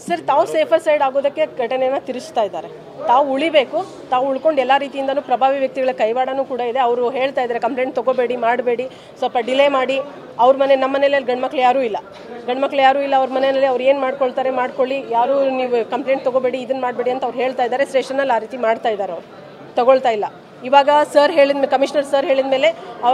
Sir ತಾವು safer side ಆಗೋದಕ್ಕೆ ಘಟನೆಯನ್ನು ತಿರುಗಿಸ್ತಾ ಇದ್ದಾರೆ. ತಾವು ಉಳಿಬೇಕು, ತಾವು ಉಳ್ಕೊಂಡು ಎಲ್ಲ ರೀತಿಯಿಂದನೂ ಪ್ರಭಾವಿ ವ್ಯಕ್ತಿಗಳ ಕೈವಾಡನೂ ಕೂಡ ಇದೆ. ಅವರು ಹೇಳ್ತಾ ಇದ್ದಾರೆ ಕಂಪ್ಲೇಂಟ್ ತೊಗೋಬೇಡಿ, ಮಾಡಬೇಡಿ, ಸ್ವಲ್ಪ ಡಿಲೇ ಮಾಡಿ. ಅವ್ರ ನಮ್ಮ ಮನೇಲಿ ಗಂಡ್ಮಕ್ಳು ಯಾರೂ ಇಲ್ಲ, ಅವ್ರ ಮನೆಯಲ್ಲಿ ಅವ್ರು ಏನು ಮಾಡ್ಕೊಳ್ತಾರೆ ಮಾಡ್ಕೊಳ್ಳಿ, ಯಾರೂ ನೀವು ಕಂಪ್ಲೇಂಟ್ ತೊಗೋಬೇಡಿ, ಇದನ್ನು ಮಾಡಬೇಡಿ ಅಂತ ಅವ್ರು ಹೇಳ್ತಾ ಇದ್ದಾರೆ. ಸ್ಟೇಷನಲ್ಲಿ ಆ ರೀತಿ ಮಾಡ್ತಾ ಇದ್ದಾರೆ, ಅವ್ರು ತಗೊಳ್ತಾ ಇಲ್ಲ. ಇವಾಗ ಸರ್ ಹೇಳಿದ್ಮೇಲೆ, ಕಮಿಷನರ್ ಸರ್ ಹೇಳಿದ್ಮೇಲೆ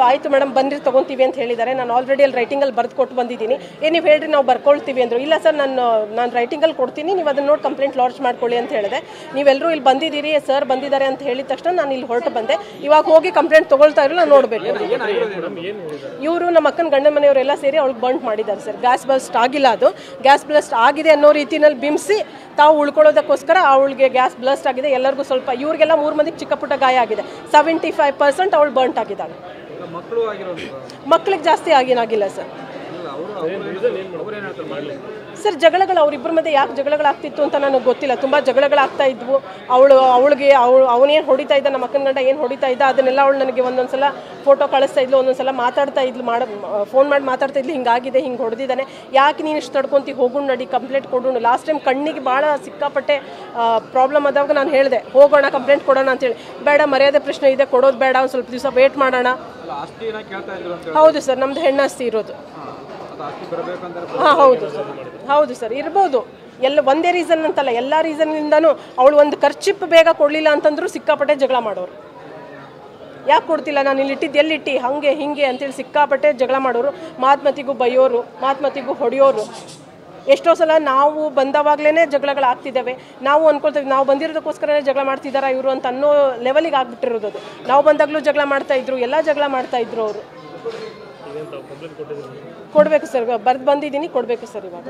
ಆಯಿತು ಮೇಡಮ್ ಬಂದಿರಿ ತೊಗೊತೀವಿ ಅಂತ ಹೇಳಿದ್ದಾರೆ. ನಾನು ಆಲ್ರೆಡಿ ಅಲ್ಲಿ ರೈಟಿಂಗಲ್ಲಿ ಬರೆದು ಕೊಟ್ಟು ಬಂದಿದ್ದೀನಿ. ನೀವು ಹೇಳ್ರಿ ನಾವು ಬರ್ಕೊಳ್ತೀವಿ ಅಂದರು. ಇಲ್ಲ ಸರ್ ನಾನು ರೈಟಿಂಗಲ್ಲಿ ಕೊಡ್ತೀನಿ, ನೀವು ಅದನ್ನು ನೋಡಿ ಕಂಪ್ಲೇಂಟ್ ಲಾಂಚ್ ಮಾಡ್ಕೊಳ್ಳಿ ಅಂತ ಹೇಳಿದೆ. ನೀವೆಲ್ಲರೂ ಇಲ್ಲಿ ಬಂದಿದ್ದೀರಿ, ಸರ್ ಬಂದಿದ್ದಾರೆ ಅಂತ ಹೇಳಿದ ತಕ್ಷಣ ನಾನು ಇಲ್ಲಿ ಹೊರಟು ಬಂದೆ. ಇವಾಗ ಹೋಗಿ ಕಂಪ್ಲೇಂಟ್ ತೊಗೊಳ್ತಾ ಇರಲ್ಲ, ನೋಡಬೇಕು. ಇವರು ನಮ್ಮ ಅಕ್ಕನ ಗಂಡ ಮನೆಯವರೆಲ್ಲ ಸೇರಿ ಅವಳಿಗೆ ಬಂಟ್ ಮಾಡಿದ್ದಾರೆ ಸರ್. ಗ್ಯಾಸ್ ಬ್ಲಾಸ್ಟ್ ಆಗಿಲ್ಲ, ಅದು ಗ್ಯಾಸ್ ಬ್ಲಾಸ್ಟ್ ಆಗಿದೆ ಅನ್ನೋ ರೀತಿಯಲ್ಲಿ ಬಿಂಬಿಸಿ ತಾವು ಉಳ್ಕೊಳ್ಳೋದಕ್ಕೋಸ್ಕರ ಅವಳಿಗೆ ಗ್ಯಾಸ್ ಬ್ಲಾಸ್ಟ್ ಆಗಿದೆ. ಎಲ್ಲರಿಗೂ ಸ್ವಲ್ಪ, ಇವ್ರಿಗೆಲ್ಲ 3 ಮಂದಿಗೆ ಚಿಕ್ಕ ಪುಟ್ಟ ಗಾಯ ಆಗಿದೆ. 75% ಅವಳು ಬರ್ಂಟ್ ಆಗಿದ್ದಾಳೆ. ಮಕ್ಕಳಿಗೆ ಜಾಸ್ತಿ ಆಗಿಲ್ಲ ಸರ್. ಸರ್ ಜಗಳಗಳು ಅವರಿಬ್ಬರ ಮಧ್ಯೆ ಯಾಕೆ ಜಗಳಗಳಾಗ್ತಿತ್ತು ಅಂತ ನನಗೆ ಗೊತ್ತಿಲ್ಲ. ತುಂಬ ಜಗಳಗಳಾಗ್ತಾ ಇದ್ವು. ಅವನೇನು ಹೊಡಿತಾ ಇದ್ದ, ನಮ್ಮ ಅಕ್ಕನ ಗಂಡ ಏನು ಹೊಡಿತಾ ಇದ್ದ, ಅದನ್ನೆಲ್ಲ ಅವಳು ನನಗೆ ಒಂದೊಂದ್ಸಲ ಫೋಟೋ ಕಳಿಸ್ತಾ ಇದ್ಲು, ಒಂದೊಂದ್ಸಲ ಮಾತಾಡ್ತಾ ಇದ್ಲು, ಫೋನ್ ಮಾಡಿ ಮಾತಾಡ್ತಾ ಇದ್ಲು, ಹಿಂಗಾಗಿದೆ, ಹಿಂಗೆ ಹೊಡೆದಿದ್ದಾನೆ, ಯಾಕೆ ನೀನು ಇಷ್ಟು ತಡ್ಕೊಂತಿ, ಹೋಗೋಣ ನಡಿ ಕಂಪ್ಲೇಂಟ್ ಕೊಡೋಣ. ಲಾಸ್ಟ್ ಟೈಮ್ ಕಣ್ಣಿಗೆ ಭಾಳ ಸಿಕ್ಕಾಪಟ್ಟೆ ಪ್ರಾಬ್ಲಮ್ ಆದಾಗ ನಾನು ಹೇಳಿದೆ ಹೋಗೋಣ ಕಂಪ್ಲೇಂಟ್ ಕೊಡೋಣ ಅಂತೇಳಿ. ಬೇಡ, ಮರ್ಯಾದೆ ಪ್ರಶ್ನೆ ಇದೆ, ಕೊಡೋದು ಬೇಡ, ಒಂದು ಸ್ವಲ್ಪ ದಿವಸ ವೇಟ್ ಮಾಡೋಣ. ಹೌದು ಸರ್, ನಮ್ದು ಹೆಣ್ಣಾಸ್ತಿ ಇರೋದು. ಹೌದು ಸರ್, ಇರ್ಬೋದು. ಒಂದೇ ರೀಸನ್ ಅಂತಲ್ಲ, ಎಲ್ಲ ರೀಸನ್ನಿಂದನೂ. ಅವಳು ಒಂದು ಖರ್ಚಿಪ್ ಬೇಗ ಕೊಡಲಿಲ್ಲ ಅಂತಂದ್ರೂ ಸಿಕ್ಕಾಪಟ್ಟೆ ಜಗಳ ಮಾಡೋರು. ಯಾಕೆ ಕೊಡ್ತಿಲ್ಲ, ನಾನು ಇಲ್ಲಿಟ್ಟಿದ್ದು ಎಲ್ಲಿಟ್ಟಿ, ಹಾಗೆ ಹಿಂಗೆ ಅಂತೇಳಿ ಸಿಕ್ಕಾಪಟ್ಟೆ ಜಗಳ ಮಾಡೋರು. ಮಾತ್ಮತಿಗೂ ಬೈಯೋರು, ಮಾತ್ಮತಿಗೂ ಹೊಡೆಯೋರು. ಎಷ್ಟೋ ಸಲ ನಾವು ಬಂದವಾಗಲೇ ಜಗಳಗಳಾಗ್ತಿದ್ದಾವೆ. ನಾವು ಅಂದ್ಕೊಳ್ತೀವಿ ನಾವು ಬಂದಿರೋದಕ್ಕೋಸ್ಕರನೇ ಜಗಳ ಮಾಡ್ತಿದ್ದಾರಾ ಇವರು ಅಂತ ಅನ್ನೋ ಲೆವೆಲಿಗೆ ಆಗ್ಬಿಟ್ಟಿರೋದು. ನಾವು ಬಂದಾಗಲೂ ಜಗಳ ಮಾಡ್ತಾ ಇದ್ರು, ಎಲ್ಲ ಜಗಳ ಮಾಡ್ತಾ ಇದ್ರು ಅವರು. ಕೊಡಬೇಕು ಸರ್, ಬರೆದು ಬಂದಿದ್ದೀನಿ, ಕೊಡಬೇಕು ಸರ್ ಇವಾಗ.